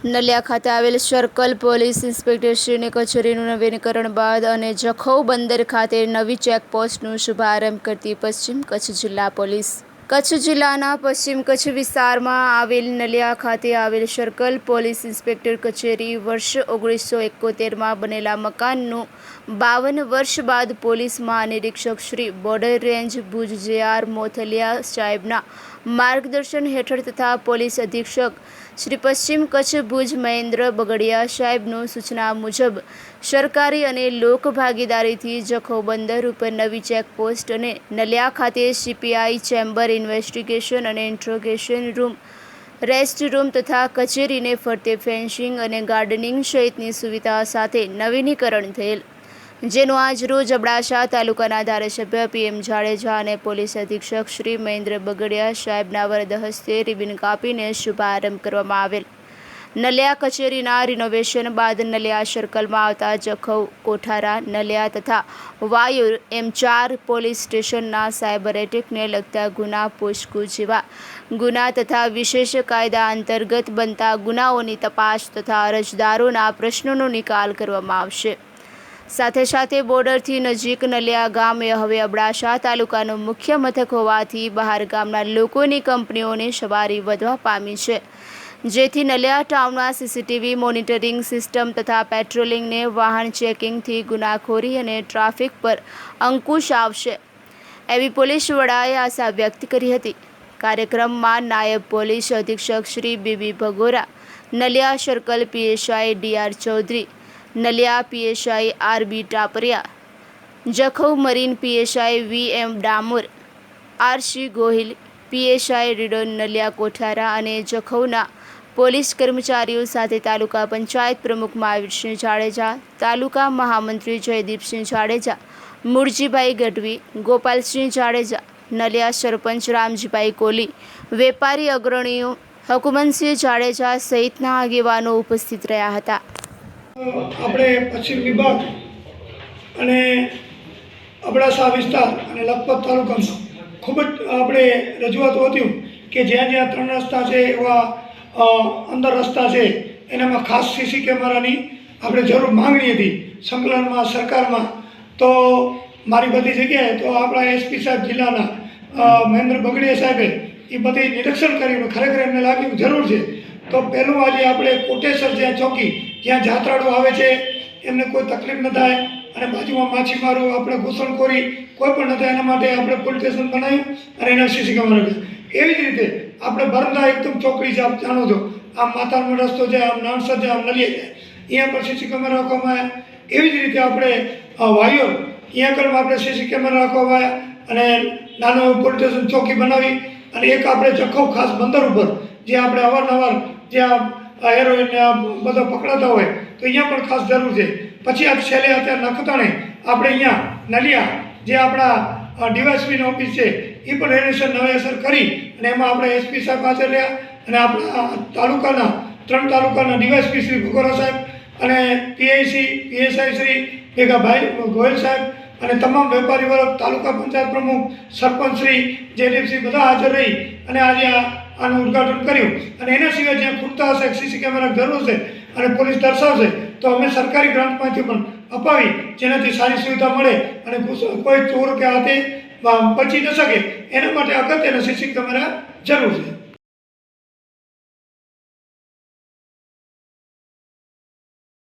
નલિયા ખાતે આવેલ circle police ઇન્સ્પેક્ટરશ્રીની કચેરીનું નવીનીકરણ બાદ અને જખૌ બંદર ખાતે નવી ચેકપોસ્ટનો શુભારંભ કરતી પશ્ચિમ કચ્છ જિલ્લા પોલીસ કચ્છ જિલ્લાના પશ્ચિમ કચ્છ વિસ્તારમાં આવેલ નલિયા ખાતે આવેલ સર્કલ પોલીસ ઇન્સ્પેક્ટર કચેરી વર્ષ 1971માં બનેલા મકાનનું 52 વર્ષ બાદ પોલીસ મહાનિરીક્ષક શ્રી બોર્ડર રેન્જ ભુજ જે.આર. મોથલિયા સાહેબના માર્ગદર્શન હેઠળ તથા પોલીસ અધિક્ષક શ્રી પશ્ચિમ કચ્છ ભુજ મહેન્દ્ર બગડિયા સાહેબનું સૂચના મુજબ સરકારી અને લોક ભાગીદારીથી જખૌ બંદર ઉપર નવી ચેકપોસ્ટ અને નલિયા ખાતે CPI ચેમ્બર ઇન્વેસ્ટિગેશન અને ઇન્ટ્રોગેશન રૂમ રેસ્ટ રૂમ તથા કચેરીને ફરતે ફેન્સિંગ અને ગાર્ડનિંગ સહિતની સુવિધા સાથે નવીનીકરણ થયેલ, જેનો આજ રોજ અબડાસા તાલુકાના ધારાસભ્ય PM જાડેજા અને પોલીસ અધિક્ષક શ્રી મહેન્દ્ર બગડિયા સાહેબના વરદ હસ્તે રિબિન કાપીને શુભારંભ કરવામાં આવેલ. નલિયા કચેરીના રિનોવેશન બાદ નલિયા સર્કલમાં આવતા જખૌ, કોઠારા, નલિયા તથા વાયુર એમ 4 પોલીસ સ્ટેશનના સાયબર એટેકને લગતા ગુના, પોસ્કો જેવા ગુના તથા વિશેષ કાયદા અંતર્ગત બનતા ગુનાઓની તપાસ તથા અરજદારોના પ્રશ્નોનો નિકાલ કરવામાં આવશે. સાથે સાથે બોર્ડરથી નજીક નલિયા ગામ એ હવે અબડાસા તાલુકાનું મુખ્ય મથક હોવાથી બહાર ગામના લોકોની કંપનીઓની સવારી વધવા પામી છે, જેથી નલિયા ટાઉનના CCTV મોનિટરિંગ સિસ્ટમ તથા પેટ્રોલિંગને વાહન ચેકિંગથી ગુનાખોરી અને ટ્રાફિક પર અંકુશ આવશે એવી પોલીસ વડાએ આશા વ્યક્ત કરી હતી. કાર્યક્રમમાં નાયબ પોલીસ અધિક્ષક Shri BB Bhagora, Naliya circle PSI DR Chaudhary, Naliya PSI RB Tapariya, Jakhau marine PSI VM Damor, RC Gohil, PSI રીડોન નલિયા કોઠારા અને જખૌના પોલીસ કર્મચારીઓ સાથે તાલુકા પંચાયત પ્રમુખ મહાવીરસિંહ જાડેજા, તાલુકા મહામંત્રી જયદીપસિંહ જાડેજા, મૂળજીભાઈ ગઢવી, ગોપાલસિંહ જાડેજા, નલિયા સરપંચ રામજીભાઈ કોલી, વેપારી અગ્રણીઓ હકુમતસિંહ જાડેજા સહિતના આગેવાનો ઉપસ્થિત રહ્યા હતા. આપણે પશ્ચિમ વિભાગ અને અબડાસા વિસ્તાર અને લખપત તાલુકામાં ખૂબ જ આપણે રજૂઆતો હતી કે જ્યાં જ્યાં 3 રસ્તા છે એવા અંદર રસ્તા છે એનામાં ખાસ CC કેમેરાની આપણે જરૂર માંગણી હતી સંકલનમાં, સરકારમાં. તો મારી બધી જગ્યાએ તો આપણા SP સાહેબ જિલ્લાના મહેન્દ્ર બગડિયા સાહેબે એ બધી નિરીક્ષણ કર્યું, ખરેખર એમને લાગ્યું જરૂર છે. તો પહેલું આજે આપણે કોટેશ્વર જ્યાં ચોકી જ્યાં જાત્રાળુ આવે છે એમને કોઈ તકલીફ ન થાય અને બાજુમાં માછીમારો આપણે ઘૂસણખોરી કોઈ પણ ન થાય એના માટે આપણે પોલીસ સ્ટેશન બનાવ્યું અને એના CC કેમેરા. એવી જ રીતે આપણે બરંદા એકદમ ચોકડી છે, આપ જાણો છો, આમ માતાનો રસ્તો છે, આમ નાણસર છે, આમ નલિયા છે, અહીંયા પણ CC કેમેરા રાખવામાં આવ્યા. એવી જ રીતે આપણે વાયુર અહીંયા પણ આપણે CC કેમેરા રાખવામાં આવ્યા અને નાનું પોલીસ સ્ટેશન ચોકી બનાવી અને એક આપણે જખૌ ખાસ બંદર ઉપર જે આપણે અવારનવાર જ્યાં હેરોઈન બધા પકડાતા હોય તો અહીંયા પણ ખાસ જરૂર છે. પછી આ છેલ્લે અત્યારે નખતાણે આપણે અહીંયા નલિયા જે આપણા DYSPની ઓફિસ છે એ પણ રેનોવેશન નવેસર કરી અને એમાં આપણે SP સાહેબ હાજર રહ્યા અને આપણા તાલુકાના 3 તાલુકાના DYSP શ્રી ભગોરા સાહેબ અને PIC PSI શ્રી ભેગાભાઈ ગોયલ સાહેબ અને તમામ વેપારી વર્ગ, તાલુકા પંચાયત પ્રમુખ, સરપંચ શ્રી જયદીપસિંહ બધા હાજર રહી અને આજે આનું ઉદ્ઘાટન કર્યું. અને એના સિવાય જ્યાં ખૂટતા હશે CC કેમેરા જરૂર છે અને પોલીસ દર્શાવશે તો અમે સરકારી ગ્રાન્ટમાંથી પણ અપાવી જેનાથી સારી સુવિધા મળે અને કોઈ ચોર કે હાથે બચી ન શકે એના માટે અગત્યના CC કેમેરા જરૂર છે.